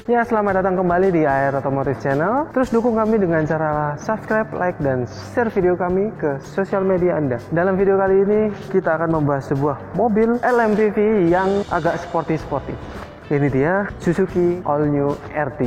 Ya, selamat datang kembali di AR Automotive Channel. Terus dukung kami dengan cara subscribe, like, dan share video kami ke sosial media Anda. Dalam video kali ini, kita akan membahas sebuah mobil LMPV yang agak sporty-sporty. Ini dia Suzuki All New R3.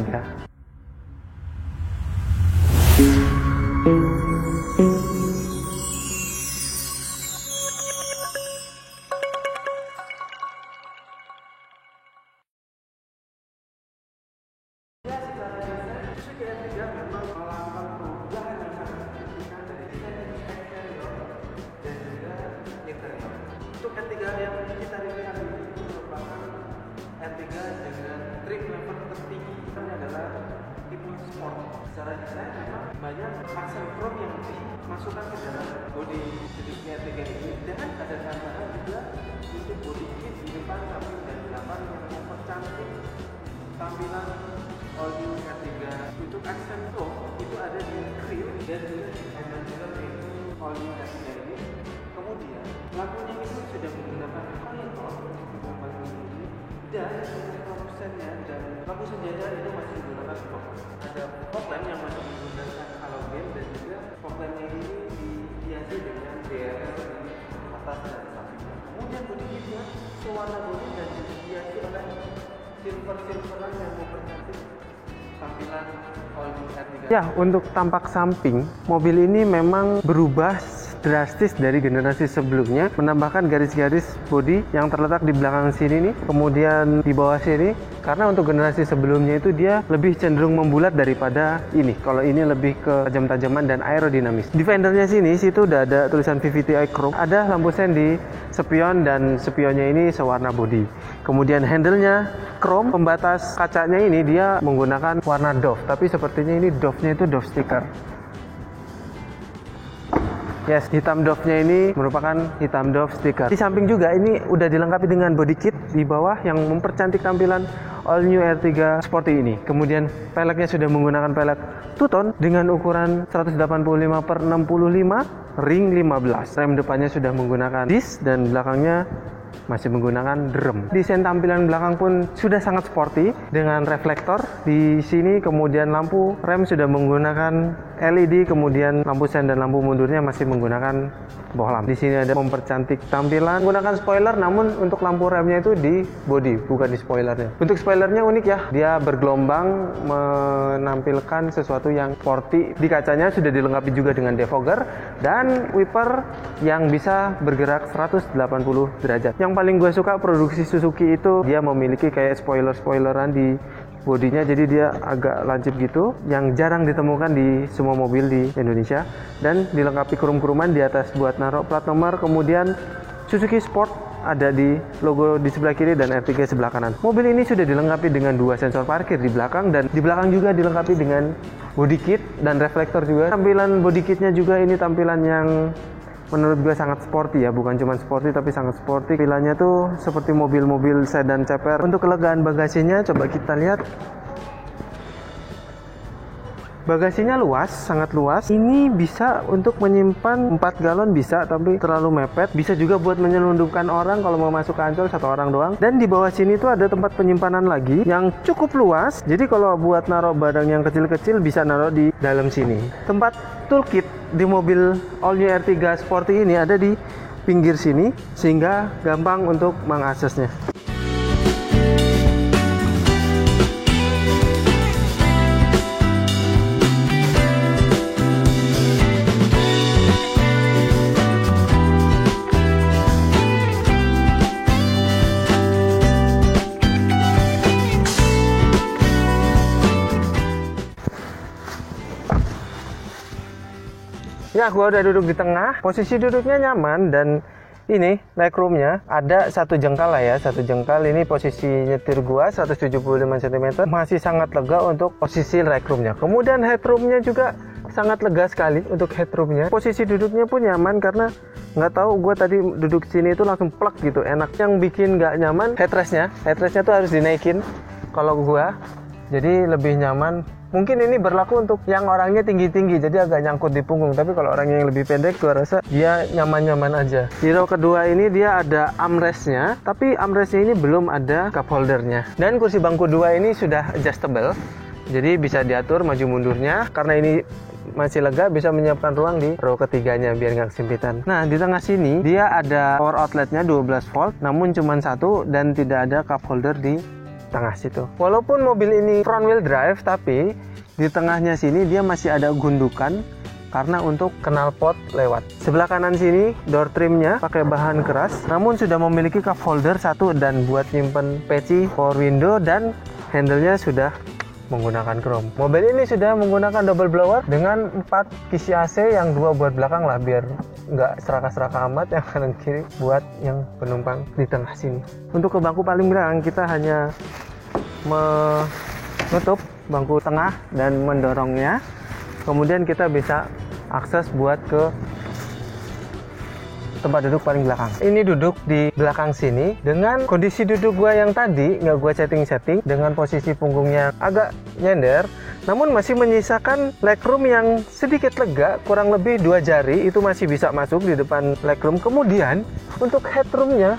Untuk R3 yang kita reviewkan ini merupakan R3 dengan trim level tertinggi. Ini adalah tipe sport. Secara desain memang banyak aksen chrome yang dimasukkan ke dalam bodi Suzuki R3 ini, dan ada tambahan juga untuk bodi kit di depan, samping, dan belakang yang mempercantik tampilan All New R3. Untuk aksen chrome itu ada di grill dan juga di All New R3 ini. Kemudian lampunya itu sudah menggunakan konnektor ini, dan lampu sennya dan lampu senjanya itu masih menggunakan fog. Ada fog lamp yang masih menggunakan halogen, dan juga fog lampnya ini dihiasi dengan DRL di atas dan sampingnya. Kemudian bodi kitnya sewarna bodi dan dihiasi oleh silver-silveran yang mempercantik tampilan All New R3. Ya, untuk tampak samping mobil ini memang berubah drastis dari generasi sebelumnya, menambahkan garis-garis bodi yang terletak di belakang sini nih, kemudian di bawah sini, karena untuk generasi sebelumnya itu dia lebih cenderung membulat daripada ini. Kalau ini lebih ke tajam-tajaman dan aerodinamis. Di fendernya sini situ udah ada tulisan VVTi Chrome, ada lampu sen di spion, dan spionnya ini sewarna bodi. Kemudian handle-nya chrome, pembatas kacanya ini dia menggunakan warna doff, tapi sepertinya ini doff-nya itu doff sticker. Yes, hitam doff-nya ini merupakan hitam doff sticker. Di samping juga ini udah dilengkapi dengan body kit di bawah yang mempercantik tampilan All New R3 Sporty ini. Kemudian peleknya sudah menggunakan pelek two-tone dengan ukuran 185/65 ring 15. Rem depannya sudah menggunakan disc dan belakangnya masih menggunakan drum. Desain tampilan belakang pun sudah sangat sporty dengan reflektor di sini, kemudian lampu rem sudah menggunakan LED, kemudian lampu sen dan lampu mundurnya masih menggunakan bohlam. Di sini ada mempercantik tampilan menggunakan spoiler, namun untuk lampu remnya itu di body, bukan di spoilernya. Bentuk spoilernya unik ya, dia bergelombang menampilkan sesuatu yang sporty. Di kacanya sudah dilengkapi juga dengan defogger dan wiper yang bisa bergerak 180 derajat. Yang paling gue suka produksi Suzuki itu dia memiliki kayak spoileran di bodinya, jadi dia agak lancip gitu, yang jarang ditemukan di semua mobil di Indonesia, dan dilengkapi krum-kruman di atas buat naruh plat nomor. Kemudian Suzuki Sport ada di logo di sebelah kiri dan R3 sebelah kanan. Mobil ini sudah dilengkapi dengan 2 sensor parkir di belakang, dan di belakang juga dilengkapi dengan body kit dan reflektor juga. Tampilan body kitnya juga ini tampilan yang menurut gue sangat sporty ya, bukan cuma sporty tapi sangat sporty. Tampilannya tuh seperti mobil-mobil sedan ceper. Untuk kelegaan bagasinya coba kita lihat. Bagasinya luas, sangat luas. Ini bisa untuk menyimpan 4 galon bisa, tapi terlalu mepet. Bisa juga buat menyelundupkan orang kalau mau masuk ke Ancol 1 orang doang. Dan di bawah sini tuh ada tempat penyimpanan lagi yang cukup luas. Jadi kalau buat naruh barang yang kecil-kecil bisa naruh di dalam sini. Tempat toolkit di mobil All New R3 Sporty ini ada di pinggir sini, sehingga gampang untuk mengaksesnya. Ya, gua udah duduk di tengah, posisi duduknya nyaman, dan ini legroomnya ada 1 jengkal lah ya, 1 jengkal. Ini posisi nyetir gua 175 cm, masih sangat lega untuk posisi legroomnya. Kemudian headroomnya juga sangat lega sekali untuk headroomnya. Posisi duduknya pun nyaman, karena nggak tahu gua tadi duduk sini itu langsung plek gitu, enak. Yang bikin nggak nyaman headrestnya tuh harus dinaikin kalau gua, jadi lebih nyaman Mungkin ini berlaku untuk yang orangnya tinggi-tinggi, jadi agak nyangkut di punggung. Tapi kalau orang yang lebih pendek, gua rasa dia nyaman-nyaman aja. Di row kedua ini dia ada armrestnya, tapi armrestnya ini belum ada cup holdernya. Dan kursi bangku 2 ini sudah adjustable, jadi bisa diatur maju mundurnya. Karena ini masih lega, bisa menyiapkan ruang di row ketiganya biar nggak kesempitan. Nah, di tengah sini dia ada power outletnya 12 volt, namun cuma satu dan tidak ada cup holder di tengah situ. Walaupun mobil ini front wheel drive, tapi di tengahnya sini dia masih ada gundukan karena untuk knalpot lewat. Sebelah kanan sini door trimnya pakai bahan keras, namun sudah memiliki cup holder satu dan buat nyimpen peci, power window, dan handle-nya sudah menggunakan chrome. Mobil ini sudah menggunakan double blower dengan 4 kisi AC, yang 2 buat belakang lah biar nggak seraka-seraka amat, yang kanan kiri buat yang penumpang di tengah sini. Untuk ke bangku paling belakang kita hanya menutup bangku tengah dan mendorongnya. Kemudian kita bisa akses buat ke tempat duduk paling belakang. Ini duduk di belakang sini dengan kondisi duduk gua yang tadi nggak gua setting dengan posisi punggungnya agak nyender, namun masih menyisakan legroom yang sedikit lega, kurang lebih 2 jari itu masih bisa masuk di depan legroom. Kemudian untuk headroomnya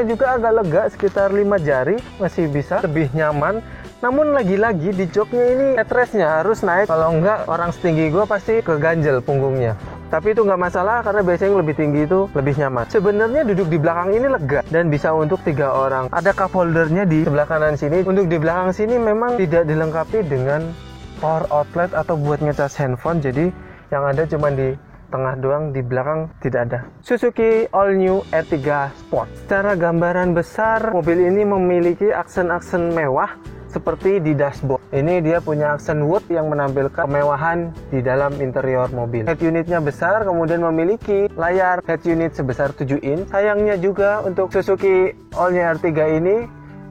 juga agak lega, sekitar 5 jari masih bisa, lebih nyaman. Namun lagi-lagi di joknya ini headrestnya harus naik, kalau enggak orang setinggi gue pasti keganjel punggungnya. Tapi itu nggak masalah karena biasanya yang lebih tinggi itu lebih nyaman. Sebenarnya duduk di belakang ini lega dan bisa untuk 3 orang. Ada cup holdernya di sebelah kanan sini. Untuk di belakang sini memang tidak dilengkapi dengan power outlet atau buat ngecas handphone. Jadi yang ada cuma di tengah doang, di belakang tidak ada. Suzuki All New R3 Sport. Secara gambaran besar, mobil ini memiliki aksen-aksen mewah seperti di dashboard. Ini dia punya aksen wood yang menampilkan kemewahan di dalam interior mobil. Head unitnya besar, kemudian memiliki layar head unit sebesar 7 inch. Sayangnya juga untuk Suzuki All-New R3 ini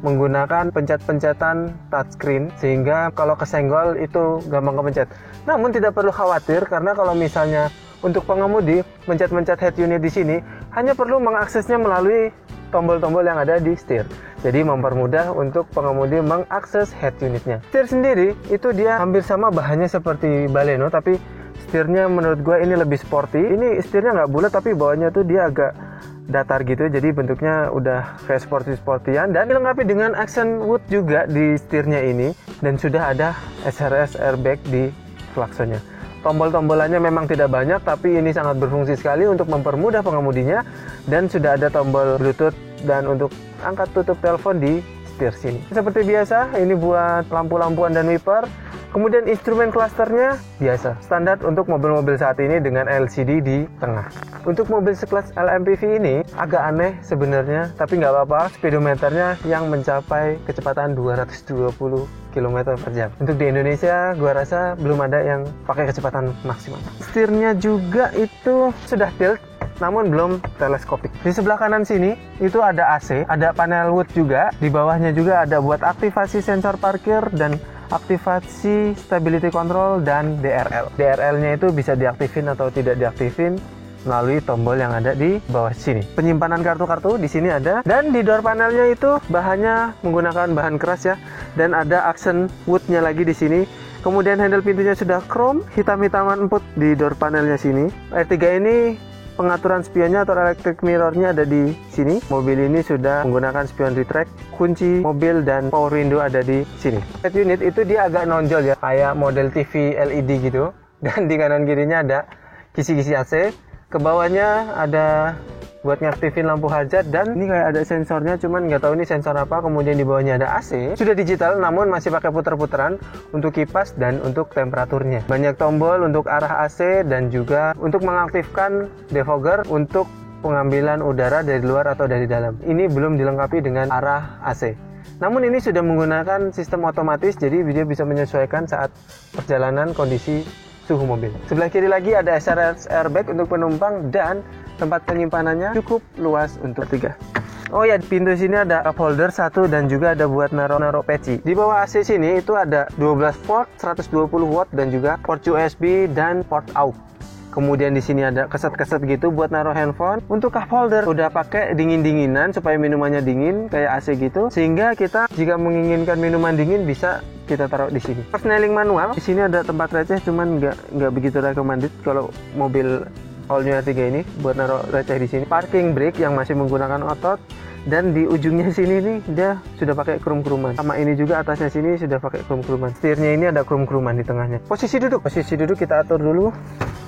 menggunakan pencet-pencetan touchscreen, sehingga kalau kesenggol itu gampang kepencet. Namun tidak perlu khawatir, karena kalau misalnya untuk pengemudi mencet-mencet head unit di sini hanya perlu mengaksesnya melalui tombol-tombol yang ada di setir. Jadi mempermudah untuk pengemudi mengakses head unitnya. Setir sendiri itu dia hampir sama bahannya seperti Baleno, tapi setirnya menurut gue ini lebih sporty. Ini setirnya nggak bulat, tapi bawahnya tuh dia agak datar gitu, jadi bentuknya udah kayak sporty-sportyan, dan dilengkapi dengan accent wood juga di setirnya ini, dan sudah ada SRS airbag di klaksonnya. Tombol-tombolannya memang tidak banyak, tapi ini sangat berfungsi sekali untuk mempermudah pengemudinya, dan sudah ada tombol Bluetooth dan untuk angkat tutup telepon di setir sini. Seperti biasa, ini buat lampu-lampuan dan wiper. Kemudian instrumen klasternya biasa, standar untuk mobil-mobil saat ini dengan LCD di tengah. Untuk mobil sekelas LMPV ini agak aneh sebenarnya, tapi nggak apa-apa. Speedometernya yang mencapai kecepatan 220 km per jam. Untuk di Indonesia, gua rasa belum ada yang pakai kecepatan maksimal. Setirnya juga itu sudah tilt, namun belum teleskopik. Di sebelah kanan sini itu ada AC, ada panel wood juga. Di bawahnya juga ada buat aktivasi sensor parkir dan aktivasi stability control dan DRL. DRL-nya itu bisa diaktifin atau tidak diaktifin melalui tombol yang ada di bawah sini. Penyimpanan kartu-kartu di sini ada, dan di door panelnya itu bahannya menggunakan bahan keras ya, dan ada aksen wood-nya lagi di sini. Kemudian handle pintunya sudah chrome, hitam-hitaman empuk di door panelnya sini. R3 ini pengaturan spionnya atau electric mirrornya ada di sini. Mobil ini sudah menggunakan spion retract, kunci mobil dan power window ada di sini. Head unit itu dia agak nonjol ya, kayak model TV LED gitu. Dan di kanan kirinya ada kisi-kisi AC. Ke bawahnya ada buat ngaktifin lampu hazard, dan ini kayak ada sensornya, cuman nggak tahu ini sensor apa. Kemudian di bawahnya ada AC, sudah digital namun masih pakai puter-puteran untuk kipas dan untuk temperaturnya. Banyak tombol untuk arah AC dan juga untuk mengaktifkan defogger untuk pengambilan udara dari luar atau dari dalam. Ini belum dilengkapi dengan arah AC. Namun ini sudah menggunakan sistem otomatis, jadi dia bisa menyesuaikan saat perjalanan kondisi suhu mobil. Sebelah kiri lagi ada SRS airbag untuk penumpang, dan tempat penyimpanannya cukup luas untuk 3. Oh ya, pintu sini ada cup holder 1 dan juga ada buat naruh peci. Di bawah AC sini itu ada 12 volt, 120 watt dan juga port USB dan port AUX. Kemudian di sini ada keset-keset gitu buat naruh handphone. Untuk cup holder udah pakai dingin-dinginan supaya minumannya dingin kayak AC gitu, sehingga kita jika menginginkan minuman dingin bisa kita taruh di sini. Persneling manual, di sini ada tempat receh, cuman nggak begitu recommended kalau mobil All New R3 ini buat naruh receh di sini. Parking brake yang masih menggunakan otot, dan di ujungnya sini nih dia sudah pakai krum-kruman. Sama ini juga atasnya sini sudah pakai krum-kruman. Setirnya ini ada krum-kruman di tengahnya. Posisi duduk kita atur dulu.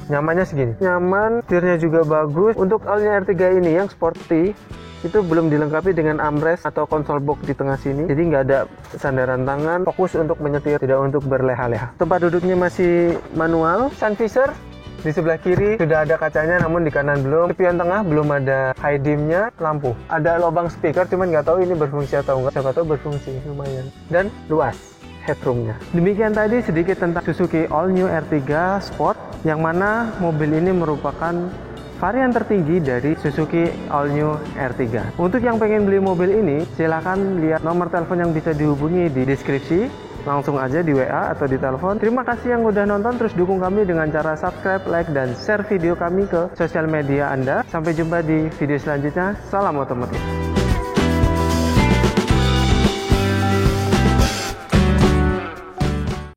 Nyamannya segini. Nyaman, setirnya juga bagus. Untuk All New R3 ini yang sporty itu belum dilengkapi dengan armrest atau konsol box di tengah sini. Jadi nggak ada sandaran tangan, fokus untuk menyetir, tidak untuk berleha-leha. Tempat duduknya masih manual. Sun visor di sebelah kiri sudah ada kacanya, namun di kanan belum. Spion tengah belum ada high dimnya. Lampu ada lubang speaker, cuman nggak tahu ini berfungsi atau enggak. Siapa tahu berfungsi, lumayan. Dan luas headroomnya. Demikian tadi sedikit tentang Suzuki All New R3 Sport, yang mana mobil ini merupakan varian tertinggi dari Suzuki All New R3. Untuk yang pengen beli mobil ini, silahkan lihat nomor telepon yang bisa dihubungi di deskripsi. Langsung aja di WA atau di telepon. Terima kasih yang udah nonton, terus dukung kami dengan cara subscribe, like, dan share video kami ke sosial media Anda. Sampai jumpa di video selanjutnya. Salam otomotif.